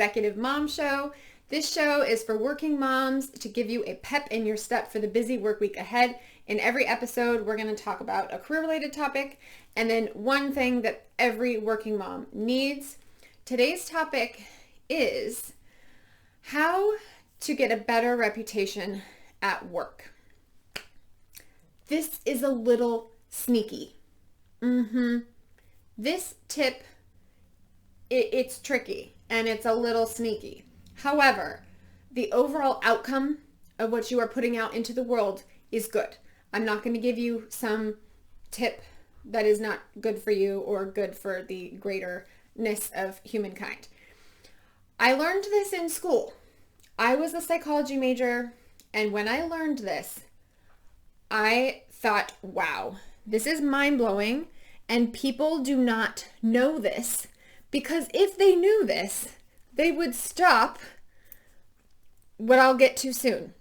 Executive Mom Show. This show is for working moms to give you a pep in your step for the busy work week ahead. In every episode, we're going to talk about a career-related topic and then one thing that every working mom needs. Today's topic is how to get a better reputation at work. This is a little sneaky. This tip, it's tricky and it's a little sneaky. However, the overall outcome of what you are putting out into the world is good. I'm not going to give you some tip that is not good for you or good for the greaterness of humankind. I learned this in school. I was a psychology major, and when I learned this, I thought, wow, this is mind-blowing, and people do not know this, because if they knew this, they would stop what I'll get to soon.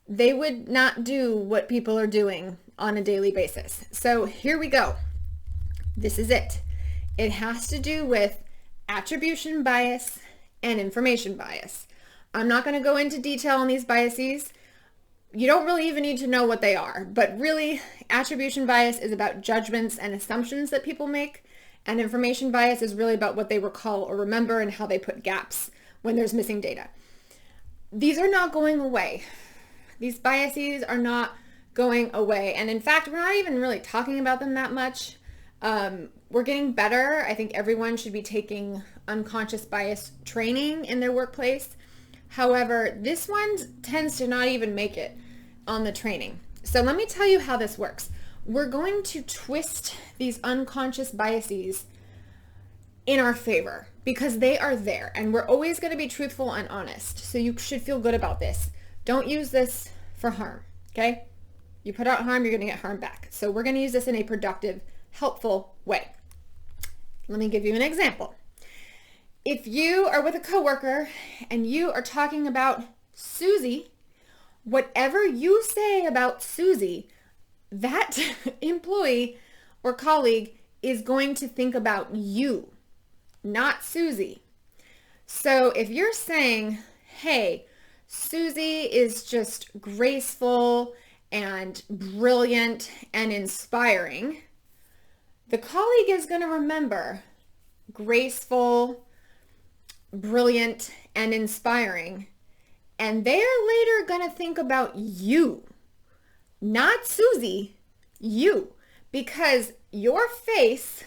They would not do what people are doing on a daily basis. So here we go. This is it. It has to do with attribution bias and information bias. I'm not going to go into detail on these biases. You don't really even need to know what they are, but really attribution bias is about judgments and assumptions that people make, and information bias is really about what they recall or remember and how they put gaps when there's missing data. These are not going away. These biases are not going away, and in fact, we're not even really talking about them that much. We're getting better. I think everyone should be taking unconscious bias training in their workplace. However, this one tends to not even make it on the training. So let me tell you how this works. We're going to twist these unconscious biases in our favor because they are there, and we're always going to be truthful and honest. So you should feel good about this. Don't use this for harm, okay? You put out harm, you're going to get harm back. So we're going to use this in a productive, helpful way. Let me give you an example. If you are with a coworker and you are talking about Susie, whatever you say about Susie, that employee or colleague is going to think about you, not Susie. So if you're saying, hey, Susie is just graceful and brilliant and inspiring, the colleague is going to remember graceful, brilliant, and inspiring, and they are later going to think about you, not Susie, you, because your face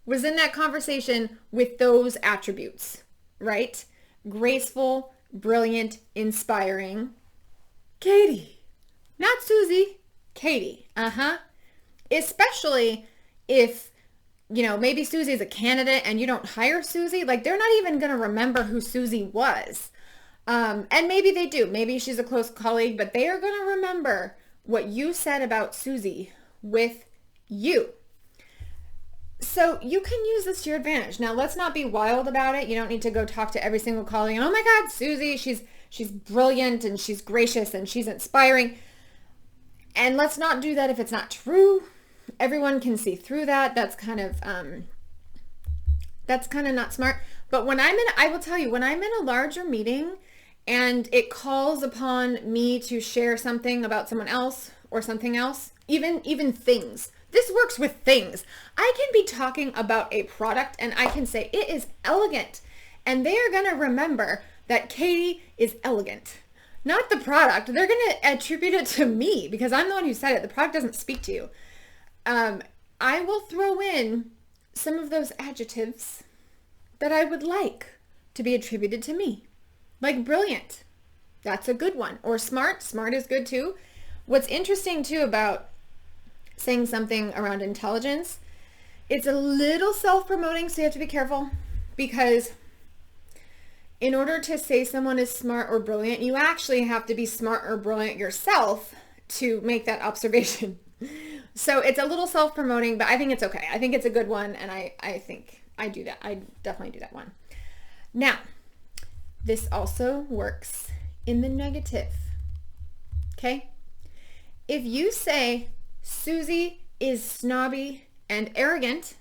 was in that conversation with those attributes, right? Graceful, brilliant, inspiring, Katie, not Susie, Katie, especially if, maybe Susie's a candidate and you don't hire Susie, like they're not even going to remember who Susie was. And maybe they do. Maybe she's a close colleague, but they are going to remember what you said about Susie with you. So you can use this to your advantage. Now, let's not be wild about it. You don't need to go talk to every single colleague and, oh my God, Susie, she's brilliant and she's gracious and she's inspiring. And let's not do that if it's not true. Everyone can see through that. That's kind of not smart. But I will tell you, when I'm in a larger meeting and it calls upon me to share something about someone else or something else, even things. This works with things. I can be talking about a product and I can say it is elegant, and they are going to remember that Katie is elegant, not the product. They're going to attribute it to me because I'm the one who said it. The product doesn't speak to you. I will throw in some of those adjectives that I would like to be attributed to me. Like brilliant. That's a good one. Or smart. Smart is good too. What's interesting too about saying something around intelligence, it's a little self-promoting, so you have to be careful, because in order to say someone is smart or brilliant, you actually have to be smart or brilliant yourself to make that observation. So it's a little self-promoting, but I think it's okay. I think it's a good one, and I think I do that. I definitely do that one. Now, this also works in the negative, okay? If you say Susie is snobby and arrogant,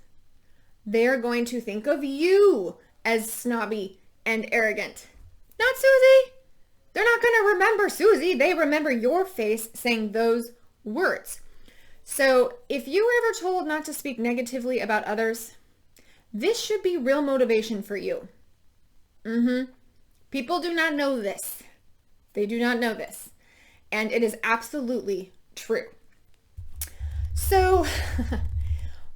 they're going to think of you as snobby and arrogant. Not Susie. They're not going to remember Susie. They remember your face saying those words. So if you were ever told not to speak negatively about others, this should be real motivation for you. People do not know this. They do not know this. And it is absolutely true. So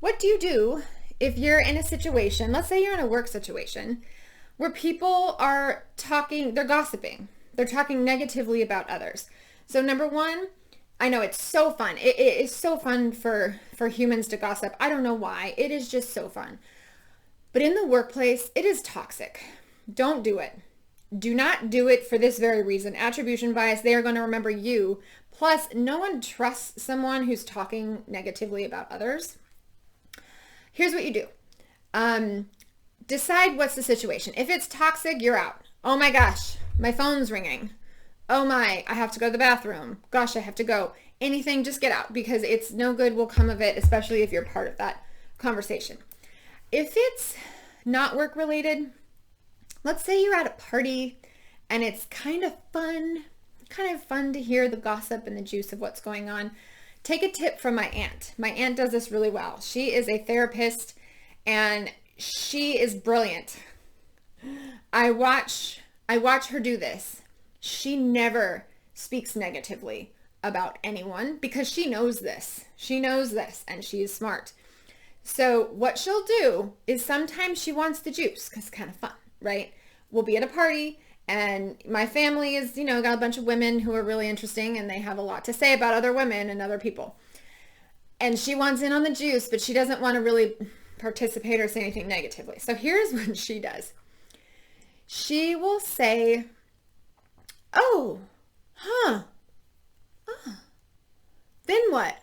what do you do if you're in a situation, let's say you're in a work situation, where people are talking, they're gossiping. They're talking negatively about others. So number one, I know it's so fun. It is so fun for humans to gossip. I don't know why. It is just so fun. But in the workplace, it is toxic. Don't do it. Do not do it for this very reason. Attribution bias, they are going to remember you. Plus, no one trusts someone who's talking negatively about others. Here's what you do. Decide what's the situation. If it's toxic, you're out. Oh my gosh, my phone's ringing. Oh my, I have to go to the bathroom. Gosh, I have to go. Anything, just get out, because it's no good will come of it, especially if you're part of that conversation. If it's not work related, let's say you're at a party and it's kind of fun to hear the gossip and the juice of what's going on. Take a tip from my aunt. My aunt does this really well. She is a therapist and she is brilliant. I watch her do this. She never speaks negatively about anyone because she knows this. She knows this and she is smart. So what she'll do is sometimes she wants the juice because it's kind of fun, right? We'll be at a party and my family is, got a bunch of women who are really interesting and they have a lot to say about other women and other people. And she wants in on the juice, but she doesn't want to really participate or say anything negatively. So here's what she does. She will say, oh, then what?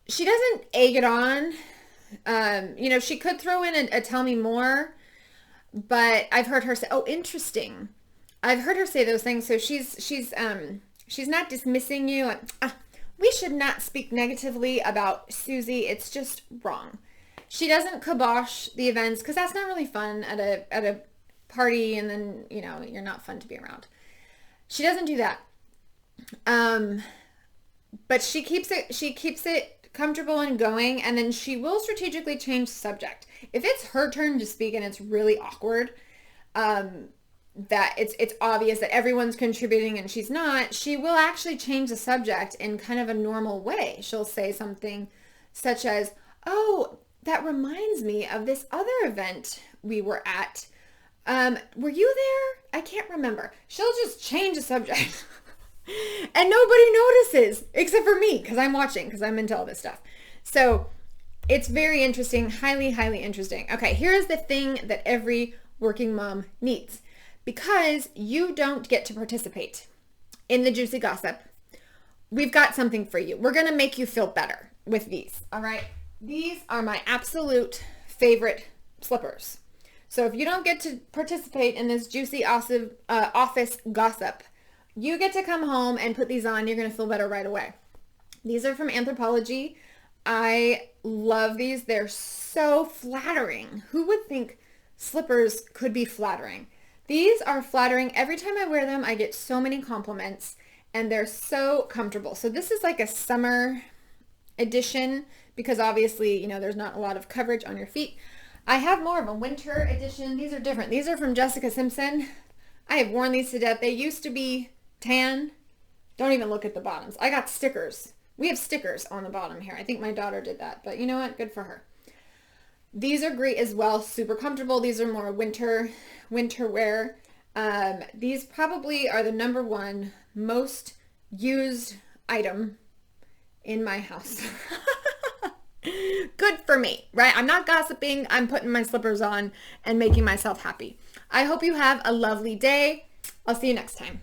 She doesn't egg it on. She could throw in a tell me more, but I've heard her say, oh, interesting. I've heard her say those things. So she's not dismissing you. Like, we should not speak negatively about Susie. It's just wrong. She doesn't kibosh the events because that's not really fun at a party, and then, you're not fun to be around. She doesn't do that. But she keeps it comfortable and going, and then she will strategically change the subject. If it's her turn to speak and it's really awkward, that it's obvious that everyone's contributing and she's not, she will actually change the subject in kind of a normal way. She'll say something such as, oh, that reminds me of this other event we were at. Were you there? I can't remember. She'll just change the subject. And nobody notices except for me because I'm watching, because I'm into all this stuff. So it's very interesting, highly, highly interesting. Okay, here's the thing that every working mom needs. Because you don't get to participate in the juicy gossip, we've got something for you. We're going to make you feel better with these, all right? These are my absolute favorite slippers. So if you don't get to participate in this juicy office gossip, you get to come home and put these on. You're going to feel better right away. These are from Anthropologie. I love these. They're so flattering. Who would think slippers could be flattering? These are flattering. Every time I wear them, I get so many compliments and they're so comfortable. So this is like a summer edition because obviously, there's not a lot of coverage on your feet. I have more of a winter edition. These are different. These are from Jessica Simpson. I have worn these to death. They used to be tan. Don't even look at the bottoms. I got stickers. We have stickers on the bottom here. I think my daughter did that, but you know what? Good for her. These are great as well. Super comfortable. These are more winter wear. These probably are the number one most used item in my house. Good for me, right? I'm not gossiping. I'm putting my slippers on and making myself happy. I hope you have a lovely day. I'll see you next time.